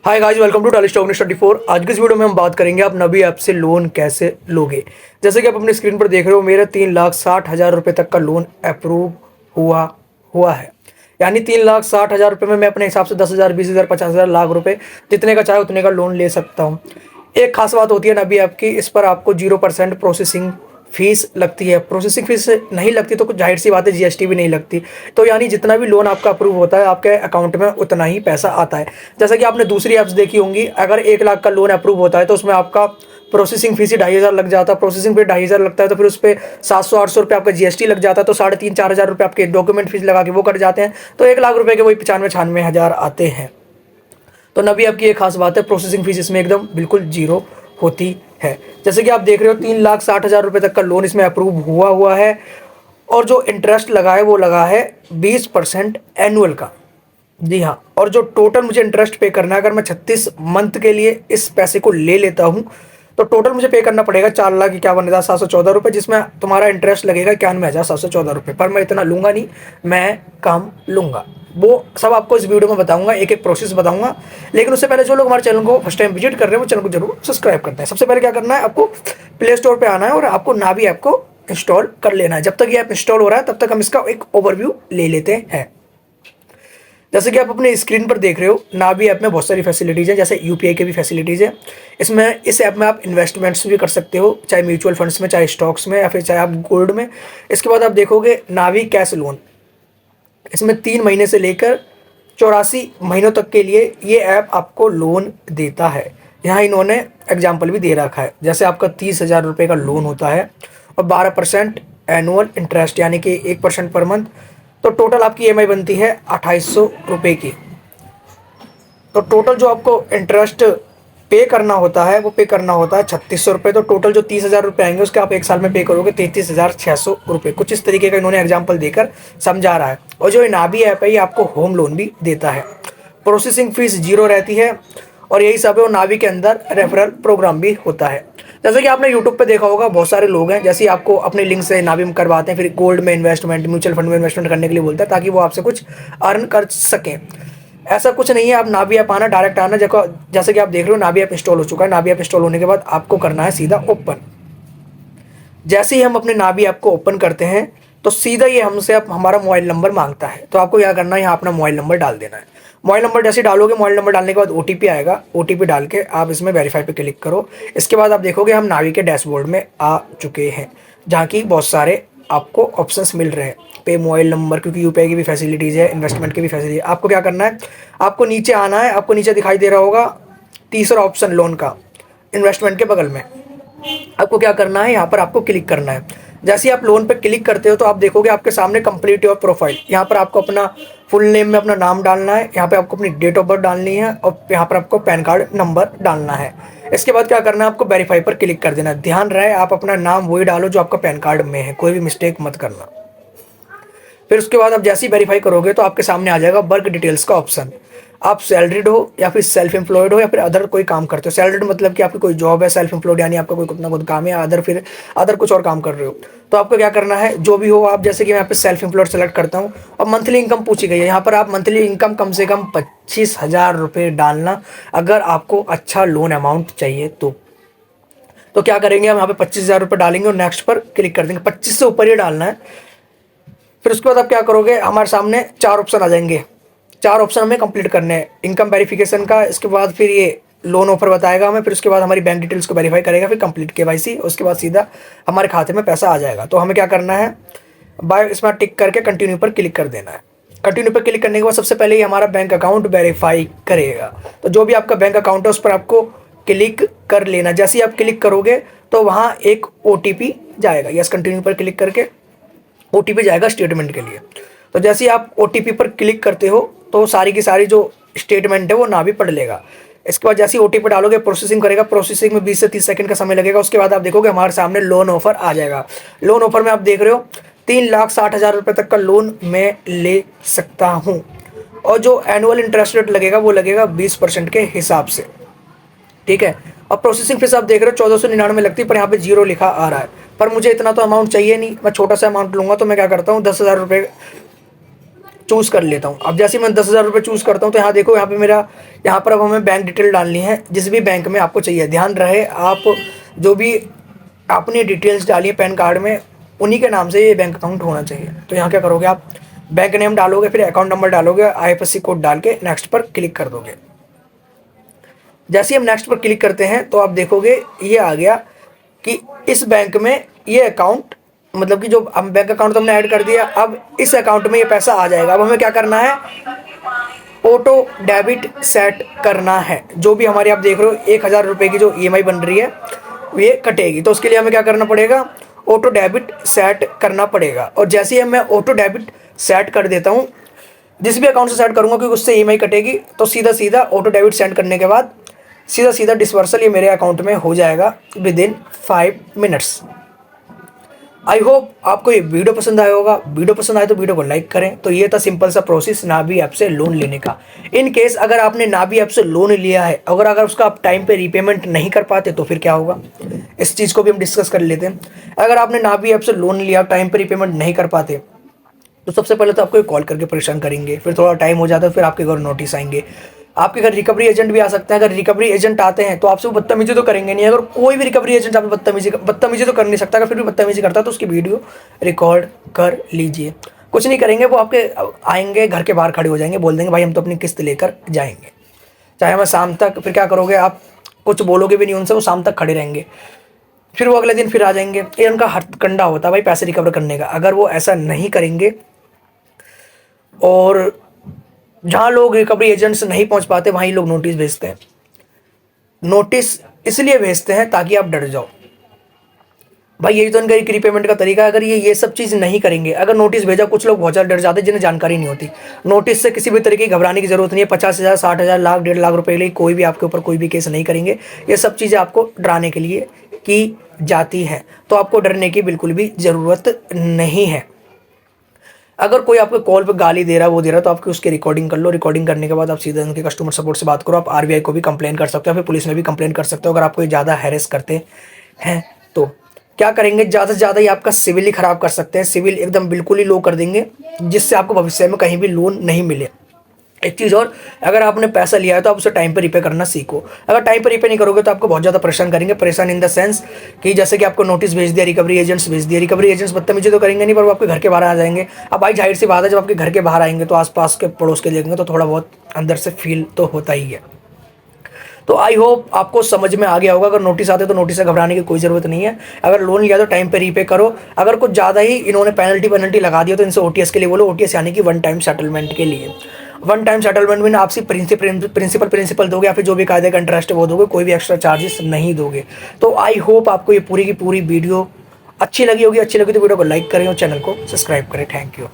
Hi guys, welcome to टाली stock 24। आज की इस वीडियो में हम बात करेंगे आप नबी ऐप से लोन कैसे लोगे। जैसे कि आप अपनी स्क्रीन पर देख रहे हो, मेरा 3,60,000 रुपये तक का लोन अप्रूव हुआ हुआ है। यानी 3,60,000 रुपये में मैं अपने हिसाब से 10,000, 20,000, 50,000, लाख रुपए जितने का चाहे उतने का लोन ले सकता हूँ। एक खास बात होती है नबी ऐप की, इस पर आपको 0% प्रोसेसिंग फीस लगती है। प्रोसेसिंग फीस नहीं लगती तो कुछ जाहिर सी बात है जीएसटी भी नहीं लगती। तो यानी जितना भी लोन आपका अप्रूव होता है आपके अकाउंट में उतना ही पैसा आता है। जैसा कि आपने दूसरी ऐप्स देखी होंगी, अगर 1 लाख का लोन अप्रूव होता है तो उसमें आपका प्रोसेसिंग फीस ही 2,500 लग जाता है। प्रोसेसिंग फीस 2,500 लगता है तो फिर उस पर 700-800 रुपये आपका जीएसटी लग जाता है, तो 3,500-4,000 रुपये आपके डॉक्यूमेंट फीस लगा के वो कट जाते हैं। तो 1 लाख रुपये के वही 95-96 हज़ार आते हैं। तो नबी आपकी एक खास बात है, प्रोसेसिंग फीस इसमें एकदम बिल्कुल जीरो होती है। जैसे कि आप देख रहे हो 3,60,000 रुपये तक का लोन इसमें अप्रूव हुआ है और जो इंटरेस्ट लगा है वो लगा है 20% एनुअल का। जी हाँ, और जो टोटल मुझे इंटरेस्ट पे करना है, अगर मैं 36 मंथ के लिए इस पैसे को ले लेता हूँ तो टोटल मुझे पे करना पड़ेगा 4,51,714 रुपये, जिसमें तुम्हारा इंटरेस्ट लगेगा 91,714 रुपये। पर मैं इतना लूँगा नहीं, मैं कम लूँगा। वो सब आपको इस वीडियो में बताऊंगा, एक एक प्रोसेस बताऊंगा। लेकिन उससे पहले जो लोग हमारे चैनल को फर्स्ट टाइम विजिट कर रहे हैं वो चैनल को जरूर सब्सक्राइब करते हैं। सबसे पहले क्या करना है, आपको प्ले स्टोर पर आना है और आपको नावी ऐप को इंस्टॉल कर लेना है। जब तक ये ऐप इंस्टॉल हो रहा है तब तक हम इसका एक ओवरव्यू ले लेते हैं। जैसे कि आप अपने स्क्रीन पर देख रहे हो, नावी ऐप में बहुत सारी फैसिलिटीज़ हैं, जैसे यूपीआई की भी फैसिलिटीज़ है। इस ऐप में आप इन्वेस्टमेंट्स भी कर सकते हो, चाहे म्यूचुअल फंड्स में, चाहे स्टॉक्स में, या फिर चाहे आप गोल्ड में। इसके बाद आप देखोगे नावी कैश लोन, इसमें 3 महीने से लेकर 84 महीनों तक के लिए ये ऐप आपको लोन देता है। यहाँ इन्होंने एग्जाम्पल भी दे रखा है, जैसे आपका 30,000 रुपये का लोन होता है और 12% एनुअल इंटरेस्ट यानी कि 1% पर मंथ। तो टोटल आपकी ईएमआई बनती है 2,800 रुपये की। तो टोटल जो आपको इंटरेस्ट पे करना होता है वो पे करना होता है 3,600 रुपये। तो टोटल जो 30,000 रुपये आएंगे उसके आप एक साल में पे करोगे 33,600 रुपये। कुछ इस तरीके का इन्होंने एग्जाम्पल देकर समझा रहा है। और जो नावी ऐप है ये आपको होम लोन भी देता है, प्रोसेसिंग फीस जीरो रहती है और यही सब है। और नावी के अंदर रेफरल प्रोग्राम भी होता है। जैसे कि आपने यूट्यूब पे देखा होगा, बहुत सारे लोग हैं जैसे आपको अपने लिंक से नावी में करवाते हैं, फिर गोल्ड में इन्वेस्टमेंट, म्यूचुअल फंड में इन्वेस्टमेंट करने के लिए बोलते हैं ताकि वो आपसे कुछ अर्न कर सकें। ऐसा कुछ नहीं है, आप नावी ऐप आना, डायरेक्ट आना। जैसे कि आप देख रहे हो नावी ऐप इंस्टॉल हो चुका है। नावी ऐप इंस्टॉल होने के बाद आपको करना है सीधा ओपन। जैसे ही हम अपने नावी ऐप को ओपन करते हैं तो सीधा ये हमसे हमारा मोबाइल नंबर मांगता है। तो आपको क्या करना है, यहाँ अपना मोबाइल नंबर डाल देना है। मोबाइल नंबर जैसे डालोगे, मोबाइल नंबर डालने के बाद ओटीपी आएगा। ओटीपी डाल के आप इसमें वेरीफाई पे क्लिक करो। इसके बाद आप देखोगे हम नावी के डैशबोर्ड में आ चुके हैं, जहाँ की बहुत सारे आपको ऑप्शंस मिल रहे हैं। पे मोबाइल नंबर, क्योंकि यूपीआई की भी फैसिलिटीज़ है, इन्वेस्टमेंट की भी फैसिलिटी है। आपको क्या करना है, आपको नीचे आना है। आपको नीचे दिखाई दे रहा होगा तीसरा ऑप्शन लोन का, इन्वेस्टमेंट के बगल में। आपको क्या करना है, यहाँ पर आपको क्लिक करना है। जैसे ही आप लोन पर क्लिक करते हो तो आप देखोगे आपके सामने कंप्लीट योर प्रोफाइल। यहाँ पर आपको अपना फुल नेम में अपना नाम डालना है, यहाँ पे आपको अपनी डेट ऑफ बर्थ डालनी है और यहाँ पर आपको पैन कार्ड नंबर डालना है। इसके बाद क्या करना है, आपको वेरीफाई पर क्लिक कर देना है। ध्यान रहे आप अपना नाम वही डालो जो आपका पैन कार्ड में है, कोई भी मिस्टेक मत करना। फिर उसके बाद आप जैसे ही वेरीफाई करोगे तो आपके सामने आ जाएगा वर्क डिटेल्स का ऑप्शन। आप सैलरीड हो या फिर सेल्फ एम्प्लॉयड हो या फिर अदर कोई काम करते हो। सैलरीड मतलब कि आपकी कोई जॉब है, सेल्फ एम्प्लॉयड यानी आपका कोई अपना खुद काम है, अदर कुछ और काम कर रहे हो। तो आपको क्या करना है, जो भी हो आप, जैसे कि मैं यहाँ पे सेल्फ एम्प्लॉयड सेलेक्ट करता हूँ और मंथली इनकम पूछी गई है। यहाँ पर आप मंथली इनकम कम से कम 25,000 रुपये डालना, अगर आपको अच्छा लोन अमाउंट चाहिए तो क्या करेंगे, हम यहाँ पे 25,000 रुपये डालेंगे और नेक्स्ट पर क्लिक कर देंगे। 25 से ऊपर ही डालना है। फिर उसके बाद आप क्या करोगे, हमारे सामने 4 ऑप्शन आ जाएंगे। 4 ऑप्शन हमें कंप्लीट करने हैं, इनकम वेरिफिकेशन का। इसके बाद फिर ये लोन ऑफर बताएगा हमें। फिर उसके बाद हमारी बैंक डिटेल्स को वेरीफाई करेगा, फिर कंप्लीट केवाईसी। उसके बाद सीधा हमारे खाते में पैसा आ जाएगा। तो हमें क्या करना है, बाय इसमें टिक करके कंटिन्यू पर क्लिक कर देना है। कंटिन्यू पर क्लिक करने के बाद सबसे पहले ही हमारा बैंक अकाउंट वेरीफाई करेगा। तो जो भी आपका बैंक अकाउंट है उस पर आपको क्लिक कर लेना। जैसे ही आप क्लिक करोगे तो वहाँ एक ओटीपी जाएगा। यस, कंटिन्यू पर क्लिक करके ओटीपी जाएगा स्टेटमेंट के लिए। तो जैसे ही आप ओटीपी पर क्लिक करते हो तो सारी की सारी जो स्टेटमेंट है वो नावी पढ़ लेगा। इसके बाद जैसे ही ओटीपी डालोगे प्रोसेसिंग करेगा। प्रोसेसिंग में 20 से 30 सेकंड का समय लगेगा। उसके बाद आप देखोगे हमारे सामने लोन ऑफर आ जाएगा। लोन ऑफर में आप देख रहे हो 3,60,000 रुपये तक का लोन मैं ले सकता हूँ और जो एनुअल इंटरेस्ट रेट लगेगा वो लगेगा 20% के हिसाब से। ठीक है, और प्रोसेसिंग फीस आप देख रहे हो 1,499 लगती है, पर यहाँ पे जीरो लिखा आ रहा है। पर मुझे इतना तो अमाउंट चाहिए नहीं, मैं छोटा सा अमाउंट लूँगा। तो मैं क्या करता हूँ, 10,000 रुपये चूज़ कर लेता हूँ। अब जैसे मैं 10,000 रुपये चूज़ करता हूँ तो यहाँ देखो, यहाँ पे मेरा, यहाँ पर अब हमें बैंक डिटेल डालनी है जिस भी बैंक में आपको चाहिए। ध्यान रहे आप जो भी आपने डिटेल्स डाली है पैन कार्ड में, उन्हीं के नाम से ये बैंक अकाउंट होना चाहिए। तो यहाँ क्या करोगे आप, बैंक नेम डालोगे, फिर अकाउंट नंबर डालोगे, IFSC कोड डाल के नेक्स्ट पर क्लिक कर दोगे। जैसे ही हम नेक्स्ट पर क्लिक करते हैं तो आप देखोगे ये आ गया कि इस बैंक में ये अकाउंट, मतलब कि जो हम बैंक अकाउंट तो हमने ऐड कर दिया, अब इस अकाउंट में ये पैसा आ जाएगा। अब हमें क्या करना है, ऑटो डेबिट सेट करना है। जो भी हमारी आप देख रहे हो 1,000 रुपये की जो EMI बन रही है ये कटेगी, तो उसके लिए हमें क्या करना पड़ेगा, ऑटो डेबिट सेट करना पड़ेगा। और जैसे ही मैं ऑटो डेबिट सेट कर देता हूँ, जिस भी अकाउंट से सेट करूँगा क्योंकि उससे EMI कटेगी, तो सीधा सीधा ऑटो डेबिट सेट करने के बाद सीधा सीधा डिस्पर्सल ये मेरे अकाउंट में हो जाएगा विदिन 5 मिनट्स। आई होप आपको ये वीडियो पसंद आया होगा। वीडियो पसंद आए तो वीडियो को लाइक करें। तो ये था सिंपल सा प्रोसेस नाबी ऐप से लोन लेने का। इन केस अगर आपने नाबी ऐप से लोन लिया है, अगर उसका आप टाइम पे रीपेमेंट नहीं कर पाते तो फिर क्या होगा, इस चीज़ को भी हम डिस्कस कर लेते हैं। अगर आपने नाबी ऐप से लोन लिया, टाइम पे रीपेमेंट नहीं कर पाते, तो सबसे पहले तो आपको कॉल करके परेशान करेंगे, फिर थोड़ा टाइम हो जाता है, फिर आपके घर नोटिस आएंगे, आपके घर रिकवरी एजेंट भी आ सकते हैं। अगर रिकवरी एजेंट आते हैं तो आपसे वो बदतमीजी तो करेंगे नहीं। अगर कोई भी रिकवरी एजेंट आपसे बदतमीजी तो कर नहीं सकता, अगर फिर भी बदतमीजी करता है तो उसकी वीडियो रिकॉर्ड कर लीजिए। कुछ नहीं करेंगे, वो आपके आएंगे, घर के बाहर खड़े हो जाएंगे, बोल देंगे भाई हम तो अपनी किस्त लेकर जाएंगे, चाहे हमें शाम तक। फिर क्या करोगे आप, कुछ बोलोगे भी नहीं उनसे, वो शाम तक खड़े रहेंगे, फिर वो अगले दिन फिर आ जाएंगे। ये उनका हथकंडा होता है भाई पैसे रिकवर करने का। अगर वो ऐसा नहीं करेंगे, और जहाँ लोग रिकवरी एजेंट्स नहीं पहुँच पाते वहीं लोग नोटिस भेजते हैं। नोटिस इसलिए भेजते हैं ताकि आप डर जाओ भाई, यही तो इनका एक रीपेमेंट का तरीका है। अगर ये सब चीज़ नहीं करेंगे, अगर नोटिस भेजा, कुछ लोग बहुत ज़्यादा डर जाते हैं जिन्हें जानकारी नहीं होती। नोटिस से किसी भी तरीके की घबराने की जरूरत नहीं है। 50,000, 60,000, लाख, 1.5 लाख रुपए के लिए कोई भी आपके ऊपर कोई भी केस नहीं करेंगे। ये सब चीज़ें आपको डराने के लिए की जाती हैं, तो आपको डरने की बिल्कुल भी ज़रूरत नहीं है। अगर कोई आपको कॉल पे गाली दे रहा है, वो दे रहा है, तो आपकी उसकी रिकॉर्डिंग कर लो। रिकॉर्डिंग करने के बाद आप सीधे उनके कस्टमर सपोर्ट से बात करो। आप RBI को भी कंप्लेन कर सकते हो, फिर पुलिस में भी कंप्लेन कर सकते हो अगर आपको ज़्यादा हैरेस करते हैं। तो क्या करेंगे, ज़्यादा से ज़्यादा ये आपका सिविल ही ख़राब कर सकते हैं। सिविल एकदम बिल्कुल ही लो कर देंगे, जिससे आपको भविष्य में कहीं भी लोन नहीं मिले। एक चीज़ और, अगर आपने पैसा लिया है तो आप उसे टाइम पे रिपे करना सीखो। अगर टाइम पे रिपे नहीं करोगे तो आपको बहुत ज़्यादा परेशान करेंगे। परेशान इन द सेंस कि जैसे कि आपको नोटिस भेज दिया, रिकवरी एजेंट्स भेज दिया। रिकवरी एजेंट्स बदतमीजी तो करेंगे नहीं, पर वो आपके घर के बाहर आ जाएंगे। अब भाई जाहिर सी बात है, जब आपके घर के बाहर आएंगे तो आसपास के पड़ोस के देखेंगे तो थोड़ा बहुत अंदर से फील तो होता ही है। तो आई होप आपको समझ में आ गया होगा। अगर नोटिस आते तो नोटिस से घबराने की कोई ज़रूरत नहीं है। अगर लोन लिया तो टाइम पे रीपे करो। अगर कुछ ज़्यादा ही इन्होंने पेनल्टी लगा दिया तो इनसे OTS के लिए बोलो। OTS यानी कि वन टाइम सेटलमेंट के लिए। वन टाइम सेटलमेंट में आप सिर्फ प्रिंसिपल दोगे या फिर जो भी कायदे का इंटरेस्ट है वो दोगे, कोई भी एक्स्ट्रा चार्जेस नहीं दोगे। तो आई होप आपको ये पूरी की पूरी वीडियो अच्छी लगी होगी। अच्छी लगी तो वीडियो को लाइक करें और चैनल को सब्सक्राइब करें। Thank you.